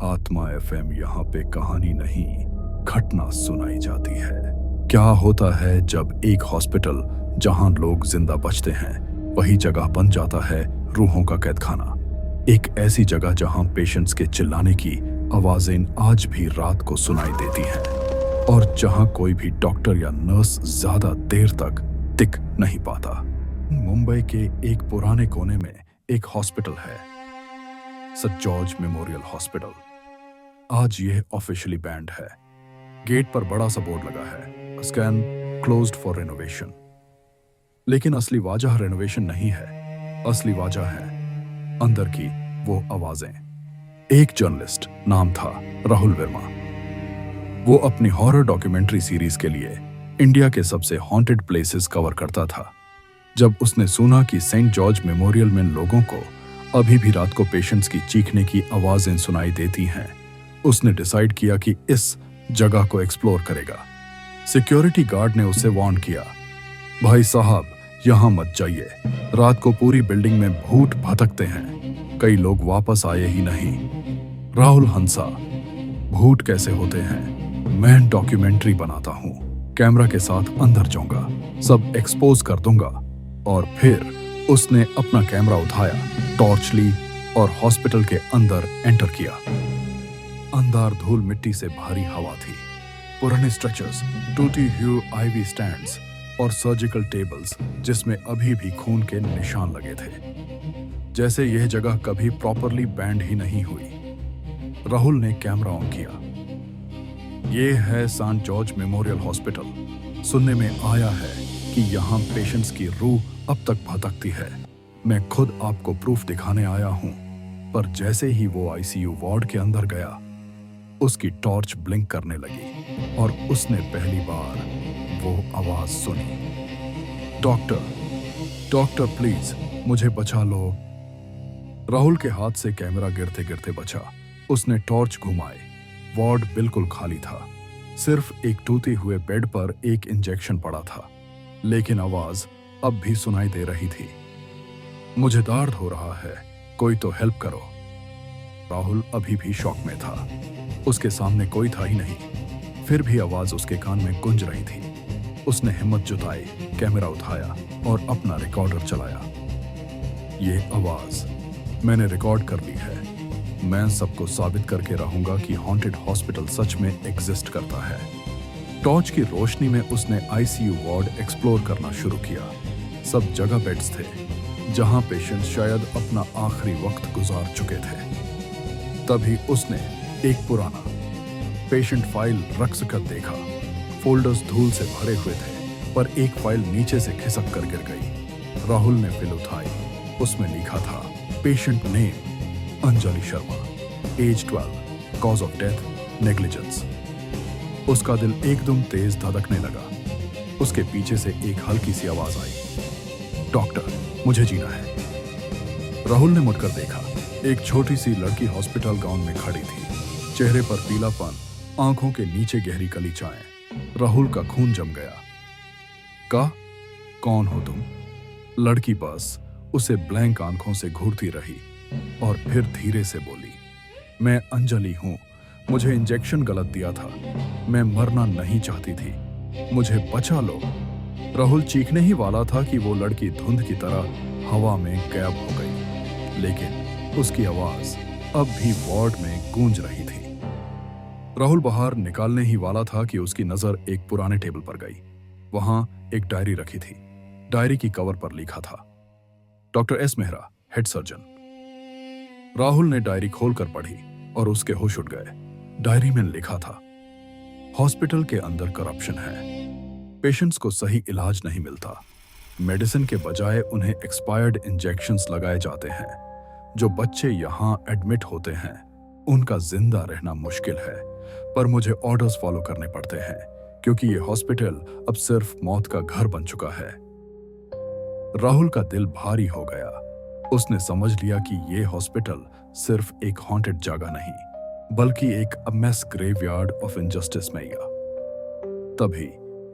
आत्मा एफएम यहाँ पे कहानी नहीं, घटना सुनाई जाती है। क्या होता है जब एक हॉस्पिटल जहां लोग जिंदा बचते हैं वही जगह बन जाता है रूहों का कैदखाना। एक ऐसी जगह जहां पेशेंट्स के चिल्लाने की आवाजें आज भी रात को सुनाई देती हैं और जहां कोई भी डॉक्टर या नर्स ज्यादा देर तक टिक नहीं पाता। मुंबई के एक पुराने कोने में एक हॉस्पिटल है, सेंट जॉर्ज मेमोरियल हॉस्पिटल। आज यह ऑफिशियली बैंड है। गेट पर बड़ा सा बोर्ड लगा है, स्कैन क्लोज्ड फॉर रेनोवेशन। लेकिन असली वजह रेनोवेशन नहीं है, असली वजह है अंदर की वो आवाजें। एक जर्नलिस्ट, नाम था राहुल वर्मा। वो अपनी हॉरर डॉक्यूमेंट्री सीरीज के लिए इंडिया के सबसे हॉन्टेड प्लेसेस कवर करता था। जब उसने सुना कि सेंट जॉर्ज मेमोरियल में लोगों को अभी भी रात को पेशेंट्स की चीखने की आवाजें सुनाई देती हैं, उसने डिसाइड किया कि इस जगह को एक्सप्लोर करेगा। सिक्योरिटी गार्ड ने उसे वार्न किया, भाई साहब यहां मत जाइए, रात को पूरी बिल्डिंग में भूत भटकते हैं, कई लोग वापस आए ही नहीं। राहुल हंसा, भूत कैसे होते हैं, मैं डॉक्यूमेंट्री बनाता हूं, कैमरा के साथ अंदर जाऊंगा, सब एक्सपोज कर दूंगा। और फिर उसने अपना कैमरा उठाया, टॉर्च ली और हॉस्पिटल के अंदर एंटर किया। अंदर धूल मिट्टी से भरी हवा थी, पुराने स्ट्रेचर्स, टूटी हुई आईवी स्टैंड्स और सर्जिकल टेबल्स जिसमें अभी भी खून के निशान लगे थे, जैसे यह जगह कभी प्रॉपरली बैंड ही नहीं हुई। राहुल ने कैमरा ऑन किया। यह है सेंट जॉर्ज मेमोरियल हॉस्पिटल। सुनने में आया है कि यहाँ पेशेंट्स की रूह अब तक भटकती है। मैं खुद आपको प्रूफ दिखाने आया हूं। पर जैसे ही वो आईसीयू वार्ड के अंदर गया, उसकी टॉर्च ब्लिंक करने लगी और उसने पहली बार वो आवाज सुनी, डॉक्टर, डॉक्टर प्लीज मुझे बचा लो। राहुल के हाथ से कैमरा गिरते गिरते बचा। उसने टॉर्च घुमाए। वार्ड बिल्कुल खाली था, सिर्फ एक टूटे हुए बेड पर एक इंजेक्शन पड़ा था, लेकिन आवाज अब भी सुनाई दे रही थी, मुझे दर्द हो रहा है, कोई तो हेल्प करो। राहुल अभी भी शॉक में था। उसके सामने कोई था ही नहीं, फिर भी आवाज उसके कान में गूंज रही थी। उसने हिम्मत जुटाई, कैमरा उठाया और अपना रिकॉर्डर चलाया। ये आवाज मैंने रिकॉर्ड कर ली है। मैं सबको साबित करके रहूंगा कि हॉन्टेड हॉस्पिटल सच में एग्जिस्ट करता है। टॉर्च की रोशनी में उसने आईसीयू वार्ड एक्सप्लोर करना शुरू किया। सब जगह बेड्स थे जहां पेशेंट्स शायद अपना आखिरी वक्त गुजार चुके थे। तभी उसने एक पुराना पेशेंट फाइल रख कर देखा। फोल्डर्स धूल से भरे हुए थे, पर एक फाइल नीचे से खिसक कर गिर गई। राहुल ने फाइल उठाई। उसमें लिखा था, patient name Anjali Sharma, age 12, cause of death negligence. उसका दिल एकदम तेज धड़कने लगा। उसके पीछे से एक हल्की सी आवाज आई, डॉक्टर मुझे जीना है। राहुल ने मुड़कर देखा। एक छोटी सी लड़की हॉस्पिटल गाउन में खड़ी थी, चेहरे पर पीलापन, आंखों के नीचे गहरी कलीचाएं। राहुल का खून जम गया। कौन हो तुम? लड़की बस उसे ब्लैंक आंखों से घूरती रही और फिर धीरे से बोली, मैं अंजलि हूं, मुझे इंजेक्शन गलत दिया था, मैं मरना नहीं चाहती थी, मुझे बचा लो। राहुल चीखने ही वाला था कि वो लड़की धुंध की तरह हवा में गायब हो गई, लेकिन उसकी आवाज अब भी वार्ड में गूंज रही थी। राहुल बाहर निकालने ही वाला था कि उसकी नजर एक पुराने टेबल पर गई। वहां एक डायरी रखी थी। डायरी की कवर पर लिखा था, doctor S Mehra, head surgeon. Rahul ने डायरी खोलकर पढ़ी और उसके होश उड़ गए। डायरी में लिखा था, हॉस्पिटल के अंदर करप्शन है, पेशेंट्स को सही इलाज नहीं मिलता, मेडिसिन के बजाय उन्हें एक्सपायर्ड इंजेक्शंस लगाए जाते हैं। जो बच्चे यहाँ एडमिट होते हैं उनका जिंदा रहना मुश्किल है, पर मुझे ऑर्डर्स फॉलो करने पड़ते हैं क्योंकि ये हॉस्पिटल अब सिर्फ मौत का घर बन चुका है। राहुल का दिल भारी हो गया। उसने समझ लिया कि ये हॉस्पिटल सिर्फ एक हॉन्टेड जगह नहीं, बल्कि एक मैस ग्रेवयार्ड ऑफ इनजस्टिस में गया। तभी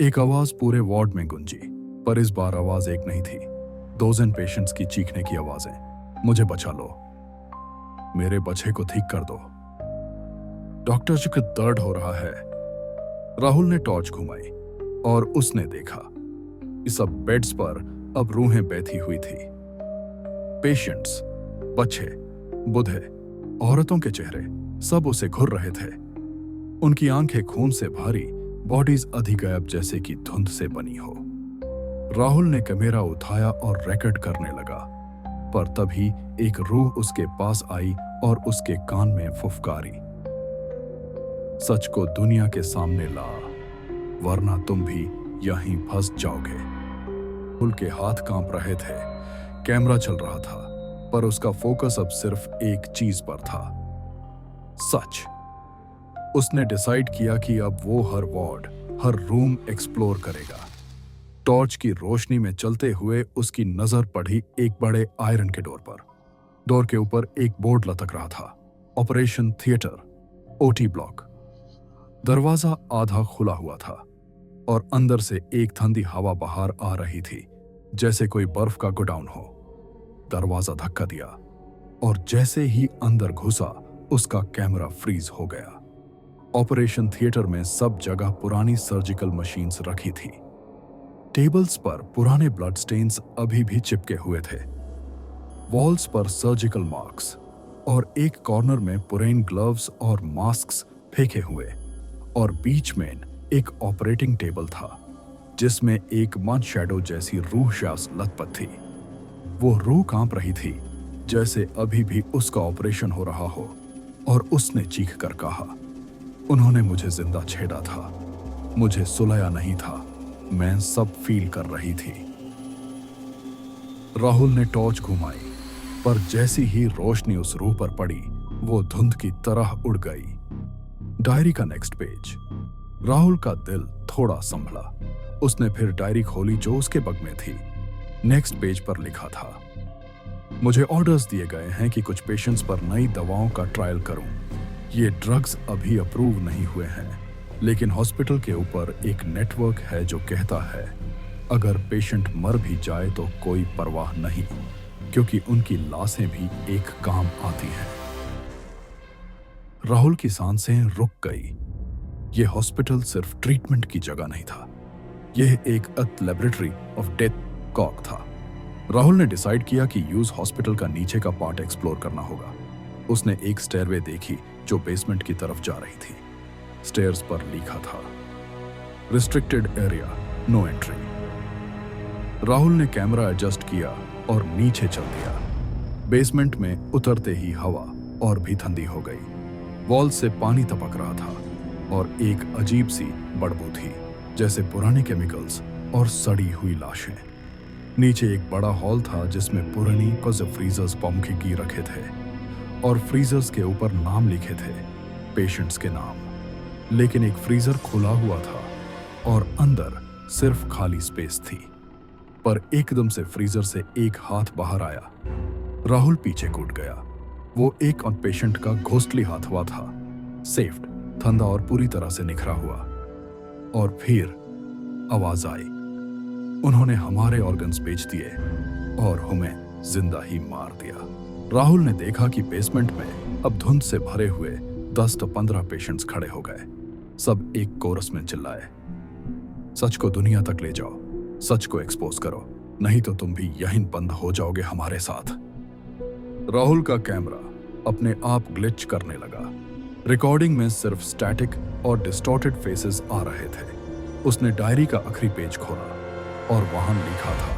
एक आवाज पूरे वार्ड में गूंजी, पर इस बार आवाज एक नहीं थी, डोजन पेशेंट्स की चीखने की आवाजें, मुझे बचा लो, मेरे बच्चे को ठीक कर दो। डॉक्टर जी को दर्द हो रहा है। राहुल ने टॉर्च घुमाई और उसने देखा कि सब बेड्स पर अब रूहें बैठी हुई थी। पेशेंट्स, बच्चे, बुढ़े, औरतों के चेहरे सब उसे घूर रहे थे। उनकी आंखें खून से भारी, बॉडीज अधिगायब जैसे कि धुंध से बनी हो। राहुल ने कैमरा उठाया और रिकॉर्ड करने लगा, पर तभी एक रूह उसके पास आई और उसके कान में फुफकारी, सच को दुनिया के सामने ला, वरना तुम भी यहीं फंस जाओगे। राहुल के हाथ कांप रहे थे। कैमरा चल रहा था, पर उसका फोकस अब सिर्फ एक चीज पर था, सच। उसने डिसाइड किया कि अब वो हर वार्ड, हर रूम एक्सप्लोर करेगा। टॉर्च की रोशनी में चलते हुए उसकी नजर पड़ी एक बड़े आयरन के डोर पर। डोर के ऊपर एक बोर्ड लटक रहा था, ऑपरेशन थिएटर, ओटी ब्लॉक। दरवाजा आधा खुला हुआ था और अंदर से एक ठंडी हवा बाहर आ रही थी, जैसे कोई बर्फ का गोडाउन हो। दरवाजा धक्का दिया और जैसे ही अंदर घुसा, उसका कैमरा फ्रीज हो गया। ऑपरेशन थिएटर में सब जगह पुरानी सर्जिकल मशीन्स रखी थी। टेबल्स पर पुराने ब्लड स्टेन्स अभी भी चिपके हुए थे। वॉल्स पर सर्जिकल मार्क्स और एक कॉर्नर में पुराने ग्लव्स और मास्क्स फेंके हुए, और बीच में एक ऑपरेटिंग टेबल था जिसमें एक मड शैडो जैसी रूह शास लथपथ थी। वो रूह कांप रही थी, जैसे अभी भी उसका ऑपरेशन हो रहा हो, और उसने चीख कर कहा, उन्होंने मुझे जिंदा छेड़ा था, मुझे सुलाया नहीं था, मैं सब फील कर रही थी। राहुल ने टॉर्च घुमाई, पर जैसी ही रोशनी उस रूह पर पड़ी, वो धुंध की तरह उड़ गई। डायरी का नेक्स्ट पेज। राहुल का दिल थोड़ा संभला। उसने फिर डायरी खोली जो उसके बग में थी। नेक्स्ट पेज पर लिखा था, मुझे ऑर्डर्स दिए गए हैं कि कुछ पेशेंट्स पर नई दवाओं का ट्रायल करूं। ये ड्रग्स अभी अप्रूव नहीं हुए हैं, लेकिन हॉस्पिटल के ऊपर एक नेटवर्क है जो कहता है अगर पेशेंट मर भी जाए तो कोई परवाह नहीं, क्योंकि उनकी लाशें भी एक काम आती हैं। राहुल की सांसें रुक गई। यह हॉस्पिटल सिर्फ ट्रीटमेंट की जगह नहीं था, यह एक लेबोरेटरी ऑफ डेथ कॉक था। राहुल ने डिसाइड किया कि यूज हॉस्पिटल का नीचे का पार्ट एक्सप्लोर करना होगा। उसने एक स्टेयरवे देखी जो बेसमेंट की तरफ जा रही थी। स्टेयर्स पर लिखा था, restricted area, no entry. Rahul ने कैमरा एडजस्ट किया और नीचे चल दिया। बेसमेंट में उतरते ही हवा और भी ठंडी हो गई। वॉल से पानी टपक रहा था और एक अजीब सी बदबू थी, जैसे पुराने केमिकल्स और सड़ी हुई लाशें। नीचे एक बड़ा हॉल था जिसमें पुरानी कुछ फ्रीजर्स पंखे की रखे थे, और फ्रीजर्स के ऊपर नाम लिखे थे, पेशेंट्स के नाम। लेकिन एक फ्रीजर खुला हुआ था और अंदर सिर्फ खाली स्पेस थी। पर एकदम से फ्रीजर से एक हाथ बाहर आया। राहुल पीछे कूद गया। वो एक पेशेंट का घोस्टली हाथ हुआ था, सेफ्ड, ठंडा और पूरी तरह से निखरा हुआ। और फिर आवाज आई, उन्होंने हमारे ऑर्गन्स बेच दिए और हमें जिंदा ही मार दिया। राहुल ने देखा कि बेसमेंट में अब धुंध से भरे हुए 10 से 15 पेशेंट्स खड़े हो गए। सब एक कोरस में चिल्लाए, सच को दुनिया तक ले जाओ, सच को एक्सपोज करो, नहीं तो तुम भी यहीं बंद हो जाओगे हमारे साथ। राहुल का कैमरा अपने आप ग्लिच करने लगा। रिकॉर्डिंग में सिर्फ स्टैटिक और डिस्टॉर्टेड फेसेस आ रहे थे। उसने डायरी का आखिरी पेज खोला और वहां लिखा था,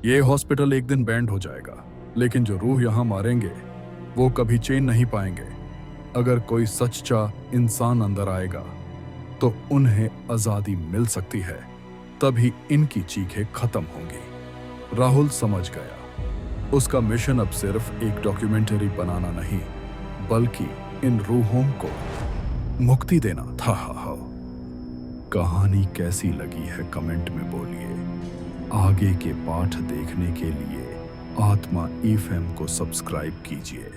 ये हॉस्पिटल एक दिन बैंड हो जाएगा, लेकिन जो रूह यहां मारेंगे वो कभी चैन नहीं पाएंगे। अगर कोई सच्चा इंसान अंदर आएगा तो उन्हें आजादी मिल सकती है, तभी इनकी चीखें खत्म होंगी। राहुल समझ गया, उसका मिशन अब सिर्फ एक डॉक्यूमेंट्री बनाना नहीं, बल्कि इन रूहों को मुक्ति देना था। कहानी कैसी लगी है कमेंट में बोलिए। आगे के पाठ देखने के लिए आत्मा ईएफएम को सब्सक्राइब कीजिए।